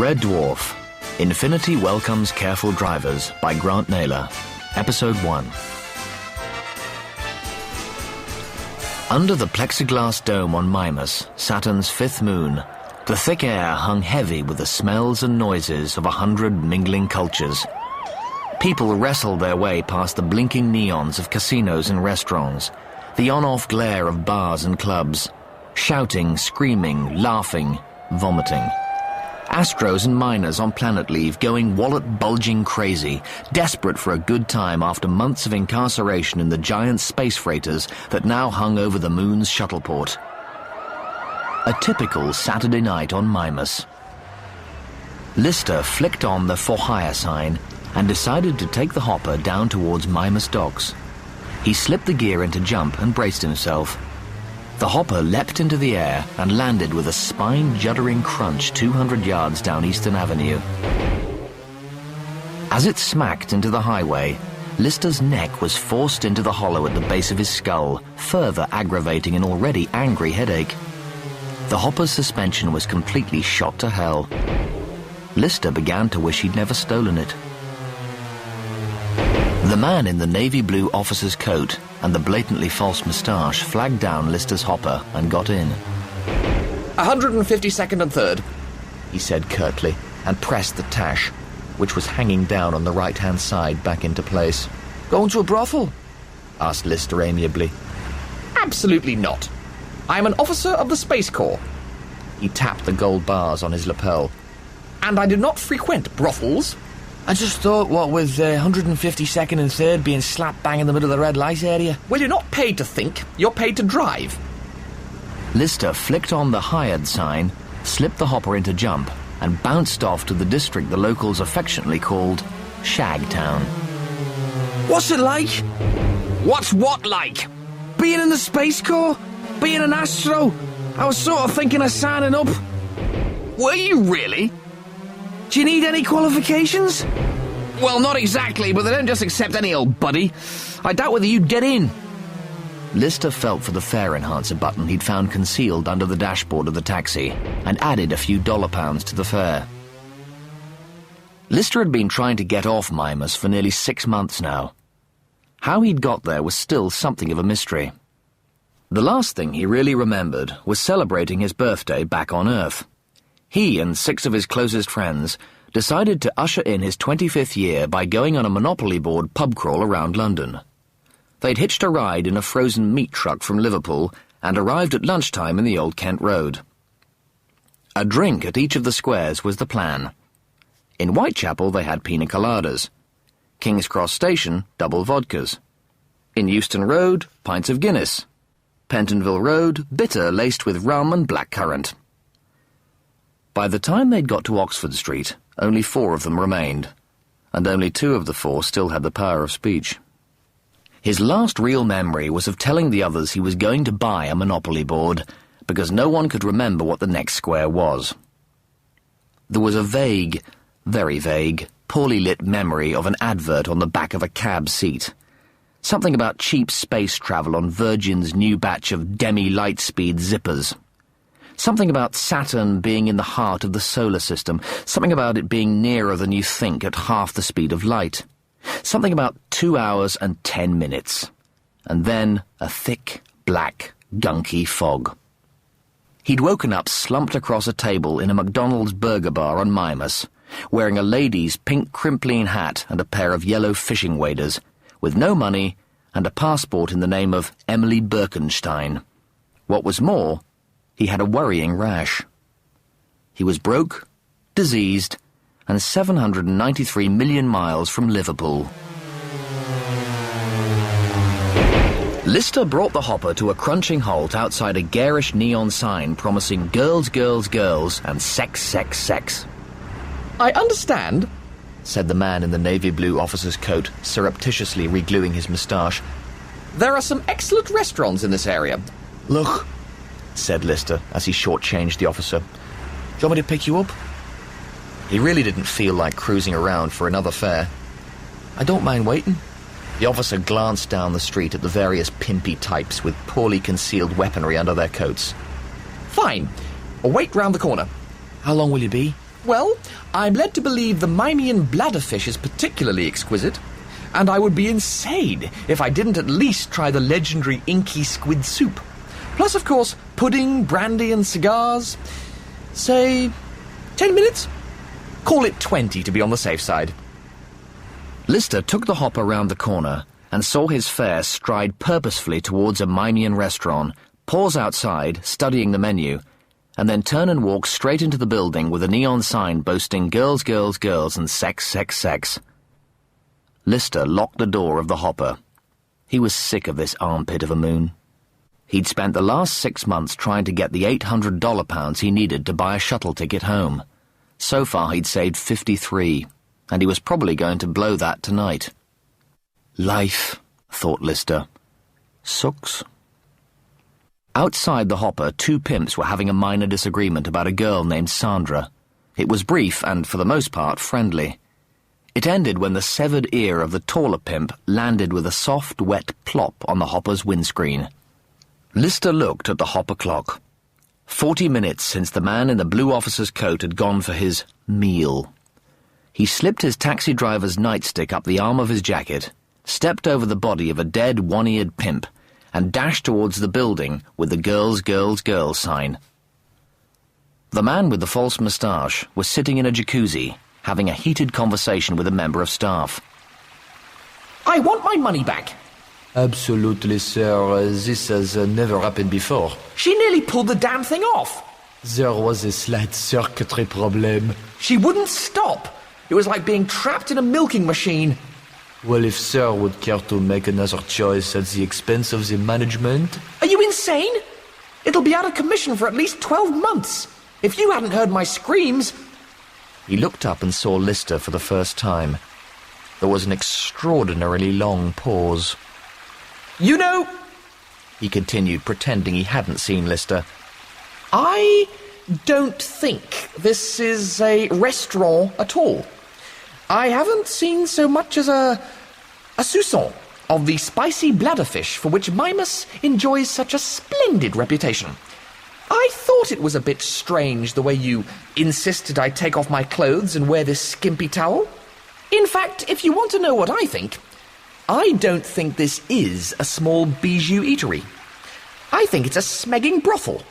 Red Dwarf, Infinity Welcomes Careful Drivers by Grant Naylor, Episode 1. Under the plexiglass dome on Mimas, Saturn's fifth moon, the thick air hung heavy with the smells and noises of 100 mingling cultures. People wrestled their way past the blinking neons of casinos and restaurants, the on-off glare of bars and clubs, shouting, screaming, laughing, vomiting. Astros and miners on planet leave going wallet-bulging crazy, desperate for a good time after months of incarceration in the giant space freighters that now hung over the moon's shuttleport. A typical Saturday night on Mimas. Lister flicked on the for hire sign and decided to take the hopper down towards Mimas docks. He slipped the gear into jump and braced himself. The hopper leapt into the air and landed with a spine-juddering crunch 200 yards down Eastern Avenue. As it smacked into the highway, Lister's neck was forced into the hollow at the base of his skull, further aggravating an already angry headache. The hopper's suspension was completely shot to hell. Lister began to wish he'd never stolen it. The man in the navy blue officer's coat and the blatantly false moustache flagged down Lister's hopper and got in. 152nd and 3rd, he said curtly, and pressed the tash, which was hanging down on the right-hand side, back into place. Going to a brothel? Asked Lister amiably. Absolutely not. I am an officer of the Space Corps. He tapped the gold bars on his lapel. And I do not frequent brothels. I just thought, what with 152nd and 3rd being slap bang in the middle of the red light area. Well, you're not paid to think, you're paid to drive. Lister flicked on the hired sign, slipped the hopper into jump, and bounced off to the district the locals affectionately called Shagtown. What's it like? What's what like? Being in the Space Corps? Being an astro? I was sort of thinking of signing up. Were you really? Do you need any qualifications? Well, not exactly, but they don't just accept any old buddy. I doubt whether you'd get in. Lister felt for the fare enhancer button he'd found concealed under the dashboard of the taxi and added a few dollar pounds to the fare. Lister had been trying to get off Mimas for nearly 6 months now. How he'd got there was still something of a mystery. The last thing he really remembered was celebrating his birthday back on Earth. He and 6 of his closest friends decided to usher in his 25th year by going on a Monopoly board pub crawl around London. They'd hitched a ride in a frozen meat truck from Liverpool and arrived at lunchtime in the Old Kent Road. A drink at each of the squares was the plan. In Whitechapel they had pina coladas. King's Cross Station, double vodkas. In Euston Road, pints of Guinness. Pentonville Road, bitter laced with rum and blackcurrant. By the time they'd got to Oxford Street, only 4 of them remained, and only 2 of the 4 still had the power of speech. His last real memory was of telling the others he was going to buy a Monopoly board, because no one could remember what the next square was. There was a vague, very vague, poorly lit memory of an advert on the back of a cab seat. Something about cheap space travel on Virgin's new batch of demi-lightspeed zippers. Something about Saturn being in the heart of the solar system. Something about it being nearer than you think at half the speed of light. Something about 2 hours and 10 minutes. And then a thick, black, gunky fog. He'd woken up slumped across a table in a McDonald's burger bar on Mimas, wearing a lady's pink crimpline hat and a pair of yellow fishing waders, with no money and a passport in the name of Emily Birkenstein. What was more, he had a worrying rash. He was broke, diseased, and 793 million miles from Liverpool. Lister brought the hopper to a crunching halt outside a garish neon sign promising girls, girls, girls, and sex, sex, sex. I understand, said the man in the navy blue officer's coat, surreptitiously regluing his moustache. There are some excellent restaurants in this area. Look, said Lister as he shortchanged the officer. Do you want me to pick you up? He really didn't feel like cruising around for another fare. I don't mind waiting. The officer glanced down the street at the various pimpy types with poorly concealed weaponry under their coats. Fine. I'll wait round the corner. How long will you be? Well, I'm led to believe the Mimean bladderfish is particularly exquisite, and I would be insane if I didn't at least try the legendary inky squid soup. Plus, of course, pudding, brandy and cigars. Say, 10 minutes? Call it 20 to be on the safe side. Lister took the hopper round the corner and saw his fare stride purposefully towards a Mimean restaurant, pause outside, studying the menu, and then turn and walk straight into the building with a neon sign boasting girls, girls, girls and sex, sex, sex. Lister locked the door of the hopper. He was sick of this armpit of a moon. He'd spent the last 6 months trying to get the $800 he needed to buy a shuttle ticket home. So far he'd saved 53, and he was probably going to blow that tonight. Life, thought Lister, sucks. Outside the hopper, 2 pimps were having a minor disagreement about a girl named Sandra. It was brief and, for the most part, friendly. It ended when the severed ear of the taller pimp landed with a soft, wet plop on the hopper's windscreen. Lister looked at the hopper clock. 40 minutes since the man in the blue officer's coat had gone for his meal. He slipped his taxi driver's nightstick up the arm of his jacket, stepped over the body of a dead one-eared pimp, and dashed towards the building with the girls, girls, girls sign. The man with the false moustache was sitting in a jacuzzi, having a heated conversation with a member of staff. I want my money back. Absolutely, sir. This has never happened before. She nearly pulled the damn thing off. There was a slight circuitry problem. She wouldn't stop. It was like being trapped in a milking machine. Well, if sir would care to make another choice at the expense of the management... Are you insane? It'll be out of commission for at least 12 months. If you hadn't heard my screams... He looked up and saw Lister for the first time. There was an extraordinarily long pause. You know, he continued, pretending he hadn't seen Lister, I don't think this is a restaurant at all. I haven't seen so much as a soupçon of the spicy bladderfish for which Mimas enjoys such a splendid reputation. I thought it was a bit strange the way you insisted I take off my clothes and wear this skimpy towel. In fact, if you want to know what I think, I don't think this is a small bijou eatery. I think it's a smegging brothel.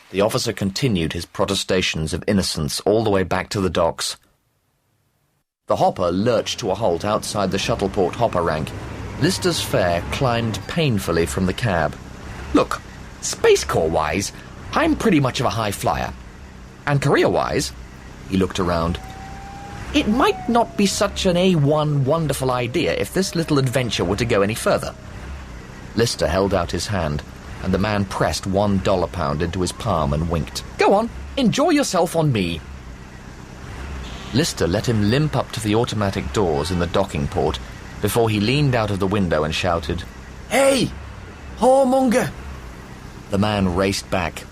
The officer continued his protestations of innocence all the way back to the docks. The hopper lurched to a halt outside the shuttleport hopper rank. Lister's fare climbed painfully from the cab. Look, Space Corps-wise, I'm pretty much of a high flyer. And career-wise, he looked around, it might not be such an A1 wonderful idea if this little adventure were to go any further. Lister held out his hand, and the man pressed $1 into his palm and winked. Go on, enjoy yourself on me. Lister let him limp up to the automatic doors in the docking port before he leaned out of the window and shouted, Hey, whoremonger! The man raced back.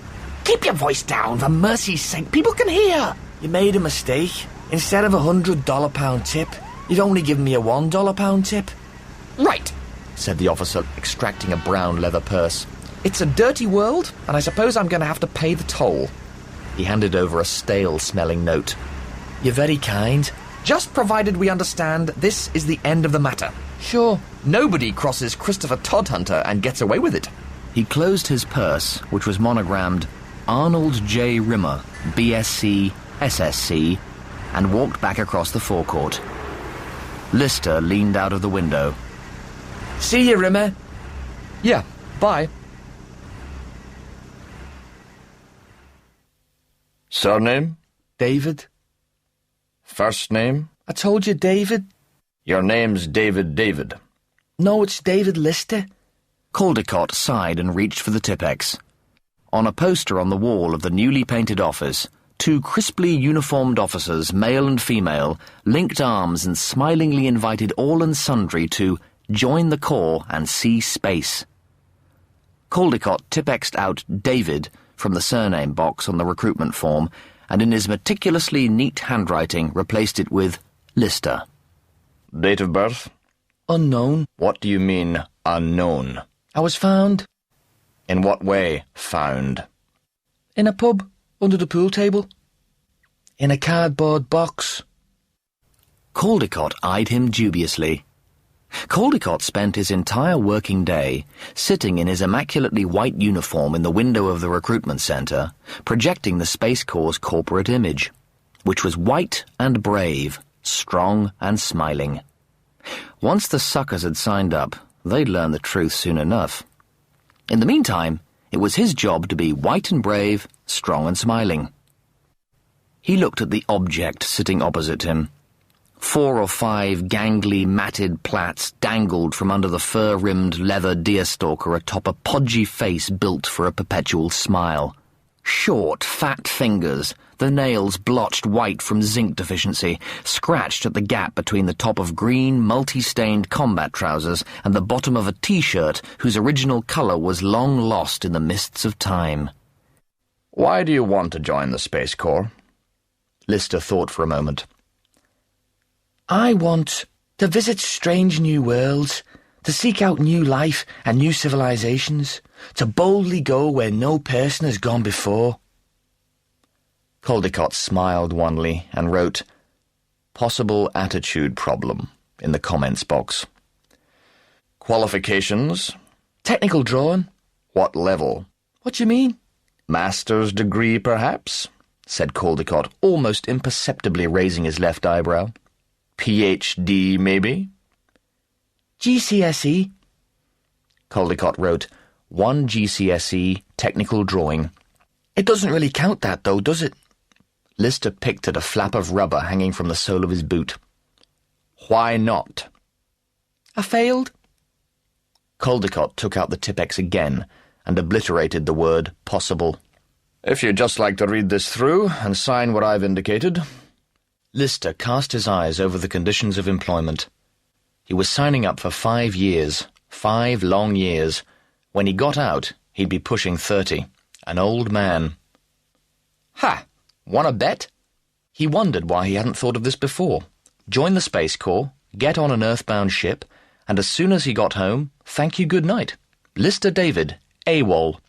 Keep your voice down, for mercy's sake, people can hear. You made a mistake. Instead of $100 pound tip, you've only given me a $1 pound tip. Right, said the officer, extracting a brown leather purse. It's a dirty world, and I suppose I'm going to have to pay the toll. He handed over a stale-smelling note. You're very kind. Just provided we understand this is the end of the matter. Sure. Nobody crosses Christopher Todhunter and gets away with it. He closed his purse, which was monogrammed Arnold J. Rimmer, BSc, SSC, and walked back across the forecourt. Lister leaned out of the window. See you, Rimmer. Yeah, bye. Surname? David. First name? I told you, David. Your name's David. No, it's David Lister. Caldecott sighed and reached for the Tipex. On a poster on the wall of the newly painted office, 2 crisply uniformed officers, male and female, linked arms and smilingly invited all and sundry to join the Corps and see space. Caldecott Tipexed out David from the surname box on the recruitment form, and in his meticulously neat handwriting replaced it with Lister. Date of birth? Unknown. What do you mean, unknown? I was found. In what way, found? In a pub, under the pool table. In a cardboard box. Caldecott eyed him dubiously. Caldecott spent his entire working day sitting in his immaculately white uniform in the window of the recruitment center, projecting the Space Corps' corporate image, which was white and brave, strong and smiling. Once the suckers had signed up, they'd learn the truth soon enough. In the meantime, it was his job to be white and brave, strong and smiling. He looked at the object sitting opposite him. 4 or 5 gangly, matted plaits dangled from under the fur-rimmed leather deerstalker atop a podgy face built for a perpetual smile. Short, fat fingers, the nails blotched white from zinc deficiency, scratched at the gap between the top of green, multi-stained combat trousers and the bottom of a T-shirt whose original colour was long lost in the mists of time. Why do you want to join the Space Corps? Lister thought for a moment. I want to visit strange new worlds, to seek out new life and new civilizations, to boldly go where no person has gone before. Caldecott smiled wanly and wrote, "Possible attitude problem," in the comments box. Qualifications? Technical drawing. What level? What do you mean? Master's degree, perhaps? Said Caldecott, almost imperceptibly raising his left eyebrow. PhD, maybe? GCSE. Caldecott wrote, 1 GCSE technical drawing. It doesn't really count that, though, does it? Lister picked at a flap of rubber hanging from the sole of his boot. Why not? I failed. Caldecott took out the Tipex again and obliterated the word possible. If you'd just like to read this through and sign what I've indicated. Lister cast his eyes over the conditions of employment. He was signing up for 5 years, 5 long years. When he got out, he'd be pushing 30, an old man. Ha! Want a bet? He wondered why he hadn't thought of this before. Join the Space Corps, get on an earthbound ship, and as soon as he got home, thank you good night. Lister David, AWOL.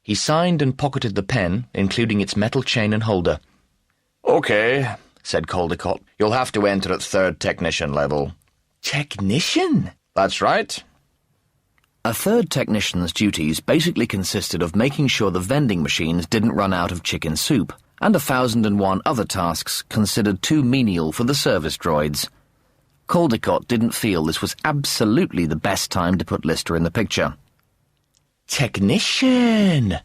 He signed and pocketed the pen, including its metal chain and holder. Okay, said Caldecott. You'll have to enter at 3rd technician level. Technician? That's right. A 3rd technician's duties basically consisted of making sure the vending machines didn't run out of chicken soup, and 1,001 other tasks considered too menial for the service droids. Caldecott didn't feel this was absolutely the best time to put Lister in the picture. Technician,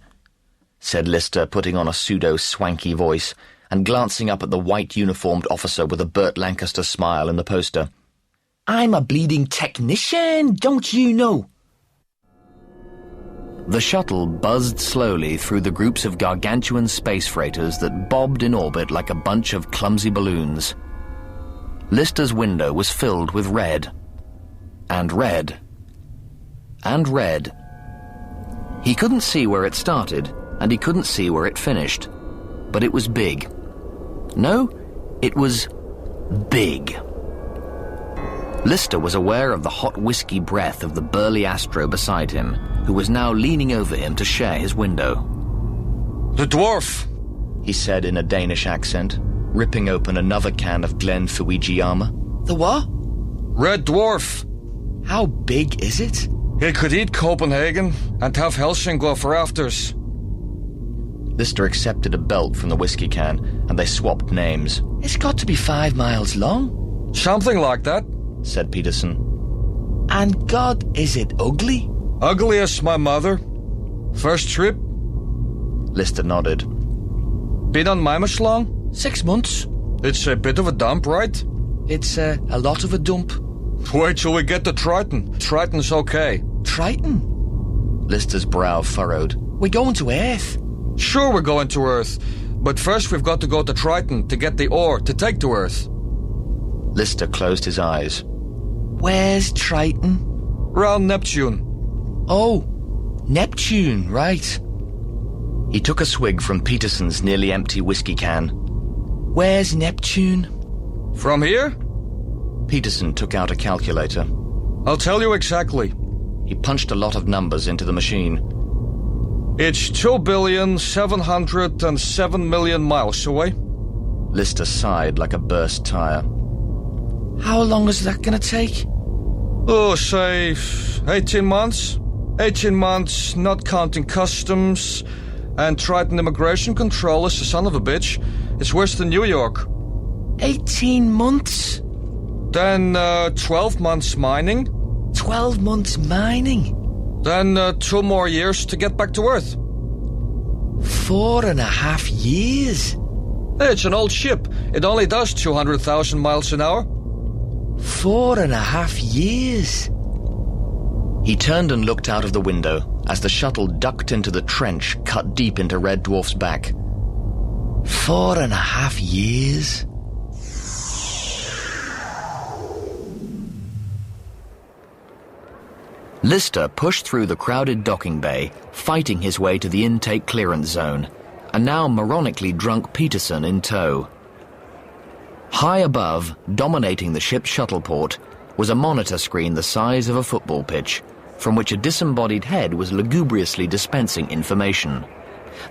said Lister, putting on a pseudo-swanky voice and glancing up at the white-uniformed officer with a Burt Lancaster smile in the poster. I'm a bleeding technician, don't you know? The shuttle buzzed slowly through the groups of gargantuan space freighters that bobbed in orbit like a bunch of clumsy balloons. Lister's window was filled with red. And red. And red. He couldn't see where it started, and he couldn't see where it finished. But it was big. No, it was big. Lister was aware of the hot whiskey breath of the burly astro beside him, who was now leaning over him to share his window. The dwarf, he said in a Danish accent, ripping open another can of Glenfujiyama. The what? Red Dwarf. How big is it? It could eat Copenhagen and have Helsingor for afters. Lister accepted a belt from the whiskey can, and they swapped names. It's got to be 5 miles long. Something like that, said Peterson. And God, is it ugly? Ugly as my mother. First trip? Lister nodded. Been on Mimas long? 6 months. It's a bit of a dump, right? It's a lot of a dump. Wait till we get to Triton. Triton's okay. Triton? Lister's brow furrowed. We're going to Earth. Sure we're going to Earth, but first we've got to go to Triton to get the ore to take to Earth. Lister closed his eyes. Where's Triton? Round Neptune. Oh, Neptune, right. He took a swig from Peterson's nearly empty whiskey can. Where's Neptune? From here? Peterson took out a calculator. I'll tell you exactly. He punched a lot of numbers into the machine. It's 2,707,000,000 miles away. Lister sighed like a burst tire. How long is that going to take? Oh, say, 18 months. 18 months, not counting customs. And Triton Immigration Control is the son of a bitch. It's worse than New York. 18 months? Then 12 months mining. 12 months mining? Then 2 more years to get back to Earth. 4.5 years? It's an old ship. It only does 200,000 miles an hour. 4.5 years? He turned and looked out of the window as the shuttle ducked into the trench cut deep into Red Dwarf's back. 4.5 years? Lister pushed through the crowded docking bay, fighting his way to the intake clearance zone, a now moronically drunk Peterson in tow. High above, dominating the ship's shuttle port, was a monitor screen the size of a football pitch, from which a disembodied head was lugubriously dispensing information.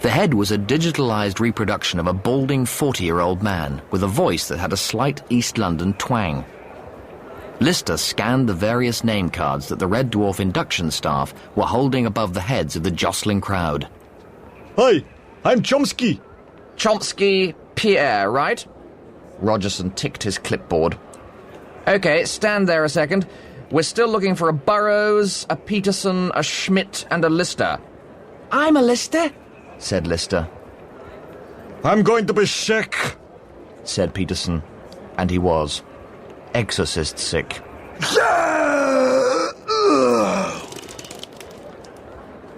The head was a digitalized reproduction of a balding 40-year-old man with a voice that had a slight East London twang. Lister scanned the various name cards that the Red Dwarf induction staff were holding above the heads of the jostling crowd. Hi, I'm Chomsky. Chomsky Pierre, right? Rogerson ticked his clipboard. Okay, stand there a second. We're still looking for a Burroughs, a Peterson, a Schmidt, and a Lister. I'm a Lister, said Lister. I'm going to be sick, said Peterson. And he was. Exorcist sick.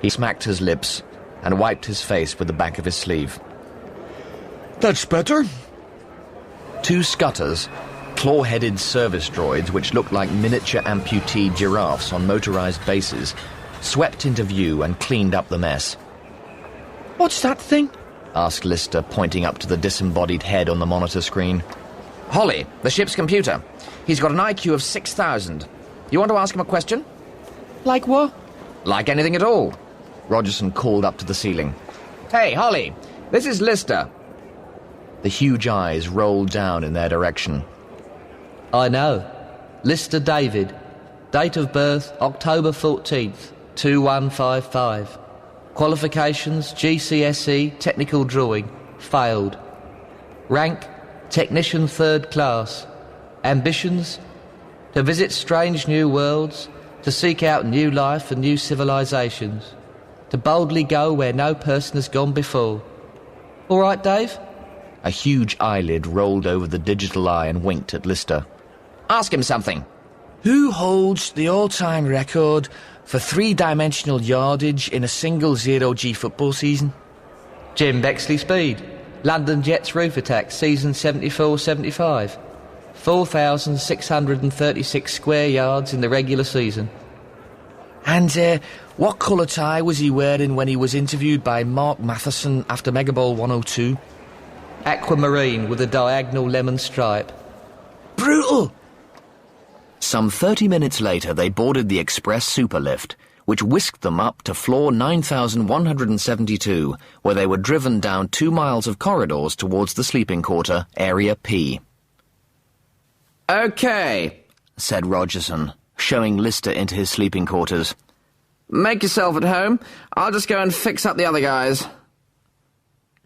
He smacked his lips and wiped his face with the back of his sleeve. That's better. 2 scutters, claw-headed service droids which looked like miniature amputee giraffes on motorized bases, swept into view and cleaned up the mess. What's that thing? Asked Lister, pointing up to the disembodied head on the monitor screen. Holly, the ship's computer. He's got an IQ of 6,000. You want to ask him a question? Like what? Like anything at all. Rogerson called up to the ceiling. Hey, Holly, this is Lister. The huge eyes rolled down in their direction. I know. Lister David. Date of birth, October 14th, 2155. Qualifications, GCSE, technical drawing. Failed. Rank, technician 3rd class. Ambitions, to visit strange new worlds, to seek out new life and new civilizations, to boldly go where no person has gone before. All right, Dave? A huge eyelid rolled over the digital eye and winked at Lister. Ask him something. Who holds the all-time record for 3-dimensional yardage in a single 0G football season? Jim Bexley Speed. London Jets roof attack, season 74-75. 4,636 square yards in the regular season. And what colour tie was he wearing when he was interviewed by Mark Matheson after Mega Bowl 102? Aquamarine with a diagonal lemon stripe. Brutal! Some 30 minutes later, they boarded the express superlift, which whisked them up to floor 9172, where they were driven down 2 miles of corridors towards the sleeping quarter, Area P. Okay, said Rogerson, showing Lister into his sleeping quarters. Make yourself at home. I'll just go and fix up the other guys.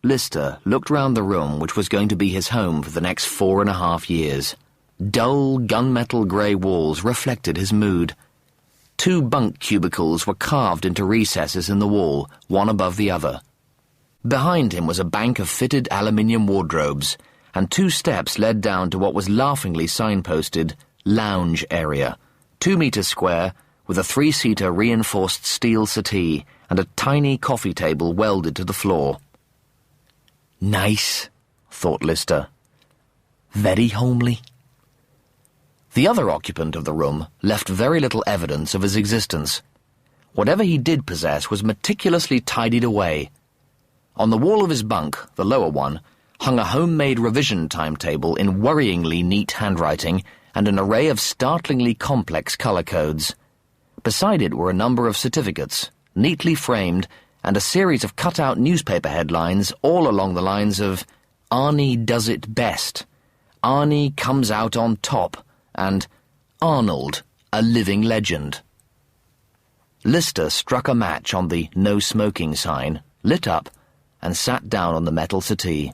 Lister looked round the room which was going to be his home for the next 4.5 years. Dull, gunmetal grey walls reflected his mood. 2 bunk cubicles were carved into recesses in the wall, one above the other. Behind him was a bank of fitted aluminium wardrobes, and 2 steps led down to what was laughingly signposted lounge area, 2 meters square, with a 3-seater reinforced steel settee and a tiny coffee table welded to the floor. Nice, thought Lister. Very homely. The other occupant of the room left very little evidence of his existence. Whatever he did possess was meticulously tidied away. On the wall of his bunk, the lower one, hung a homemade revision timetable in worryingly neat handwriting and an array of startlingly complex colour codes. Beside it were a number of certificates, neatly framed, and a series of cut-out newspaper headlines all along the lines of Arnie does it best, Arnie comes out on top, and Arnold, a living legend. Lister struck a match on the no smoking sign, lit up, and sat down on the metal settee.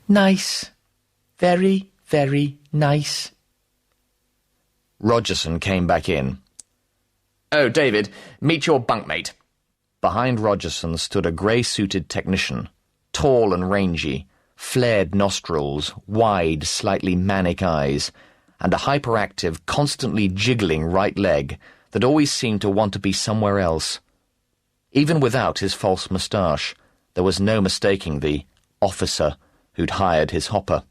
Nice. Very, very nice. Rogerson came back in. "Oh, David, meet your bunkmate." Behind Rogerson stood a grey-suited technician, tall and rangy, flared nostrils, wide, slightly manic eyes, and a hyperactive, constantly jiggling right leg that always seemed to want to be somewhere else. Even without his false moustache, there was no mistaking the officer who'd hired his hopper.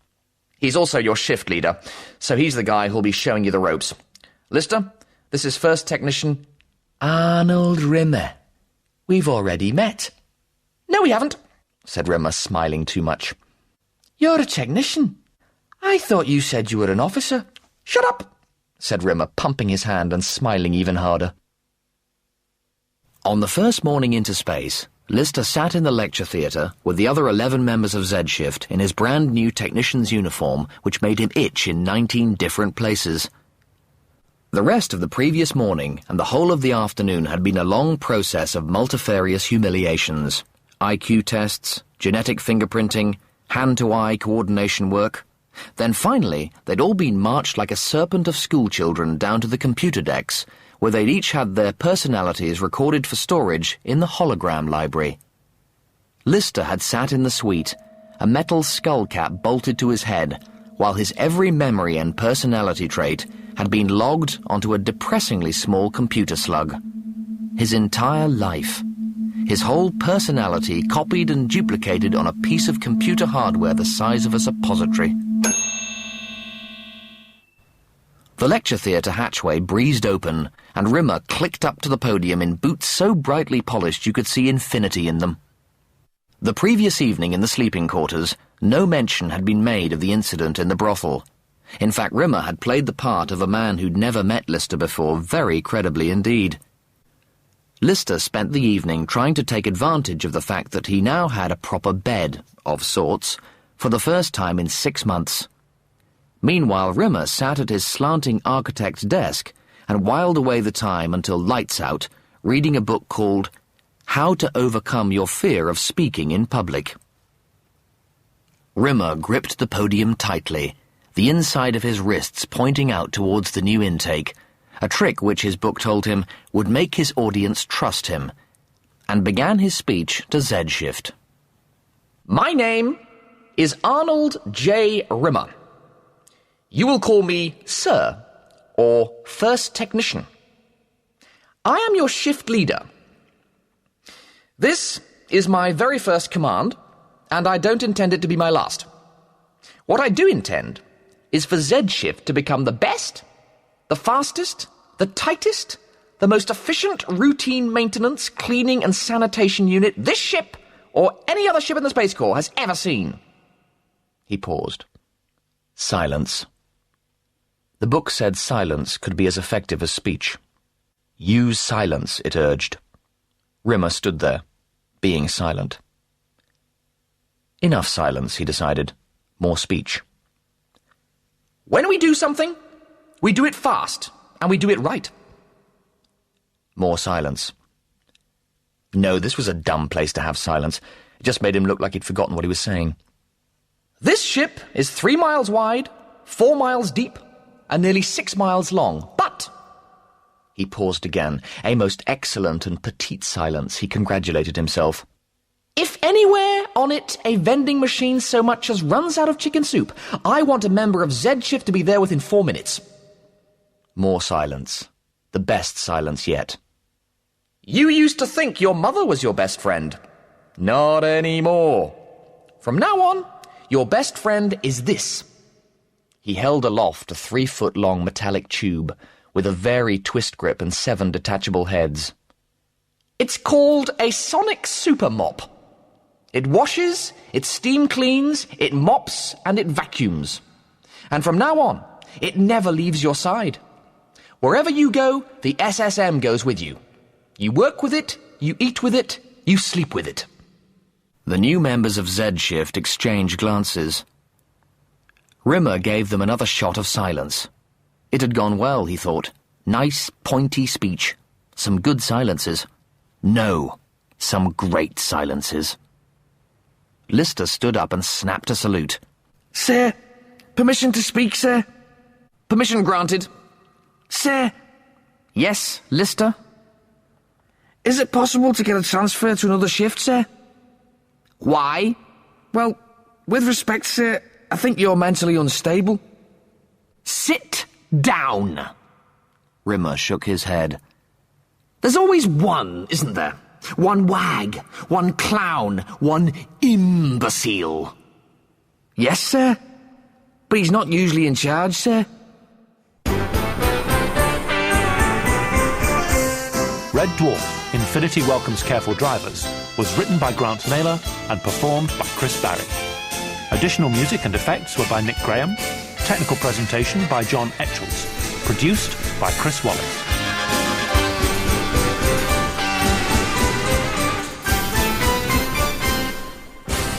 "He's also your shift leader, so he's the guy who'll be showing you the ropes. Lister, this is first technician..." Arnold Rimmer. We've already met. "No, we haven't," said Rimmer, smiling too much. You're a technician. I thought you said you were an officer. "Shut up," said Rimmer, pumping his hand and smiling even harder. On the first morning into space, Lister sat in the lecture theatre with the other 11 members of Z-Shift in his brand-new technician's uniform, which made him itch in 19 different places. The rest of the previous morning and the whole of the afternoon had been a long process of multifarious humiliations. IQ tests, genetic fingerprinting, hand-to-eye coordination work. Then finally, they'd all been marched like a serpent of schoolchildren down to the computer decks, where they'd each had their personalities recorded for storage in the hologram library. Lister had sat in the suite, a metal skull cap bolted to his head, while his every memory and personality trait had been logged onto a depressingly small computer slug. His entire life, his whole personality copied and duplicated on a piece of computer hardware the size of a suppository. The lecture theatre hatchway breezed open, and Rimmer clicked up to the podium in boots so brightly polished you could see infinity in them. The previous evening in the sleeping quarters, no mention had been made of the incident in the brothel. In fact, Rimmer had played the part of a man who'd never met Lister before very credibly indeed. Lister spent the evening trying to take advantage of the fact that he now had a proper bed, of sorts, for the first time in 6 months. Meanwhile, Rimmer sat at his slanting architect's desk and whiled away the time until lights out, reading a book called How to Overcome Your Fear of Speaking in Public. Rimmer gripped the podium tightly, the inside of his wrists pointing out towards the new intake, a trick which his book told him would make his audience trust him, and began his speech to Z-Shift. "My name is Arnold J. Rimmer. You will call me Sir, or First Technician. I am your shift leader. This is my very first command, and I don't intend it to be my last. What I do intend is for Z-Shift to become the best, the fastest, the tightest, the most efficient routine maintenance, cleaning and sanitation unit this ship, or any other ship in the Space Corps, has ever seen." He paused. Silence. The book said silence could be as effective as speech. Use silence, it urged. Rimmer stood there, being silent. Enough silence, he decided. More speech. "When we do something, we do it fast, and we do it right." More silence. No, this was a dumb place to have silence. It just made him look like he'd forgotten what he was saying. "This ship is 3 miles wide, 4 miles deep, and nearly 6 miles long, but..." He paused again, a most excellent and petite silence, he congratulated himself. "If anywhere on it a vending machine so much as runs out of chicken soup, I want a member of Z-Shift to be there within 4 minutes. More silence. The best silence yet. "You used to think your mother was your best friend. Not anymore. From now on, your best friend is this." He held aloft a 3-foot-long metallic tube with a very twist grip and 7 detachable heads. "It's called a sonic super mop. It washes, it steam cleans, it mops, and it vacuums. And from now on, it never leaves your side. Wherever you go, the SSM goes with you. You work with it, you eat with it, you sleep with it. The new members of Z Shift exchanged glances. Rimmer gave them another shot of silence. It had gone well, he thought. Nice, pointy speech. Some good silences. No, some great silences. Lister stood up and snapped a salute. Sir, permission to speak, sir? Permission granted. Sir, Yes, Lister? is it possible to get a transfer to another shift, sir? Why? Well, with respect, sir, I think you're mentally unstable. Sit down. Rimmer shook his head. There's always one, isn't there? One wag, one clown, one imbecile. Yes, sir. But he's not usually in charge, sir. Red Dwarf, Infinity Welcomes Careful Drivers, was written by Grant Naylor and performed by Chris Barry. Additional music and effects were by Nick Graham. Technical presentation by John Etchells. Produced by Chris Wallace.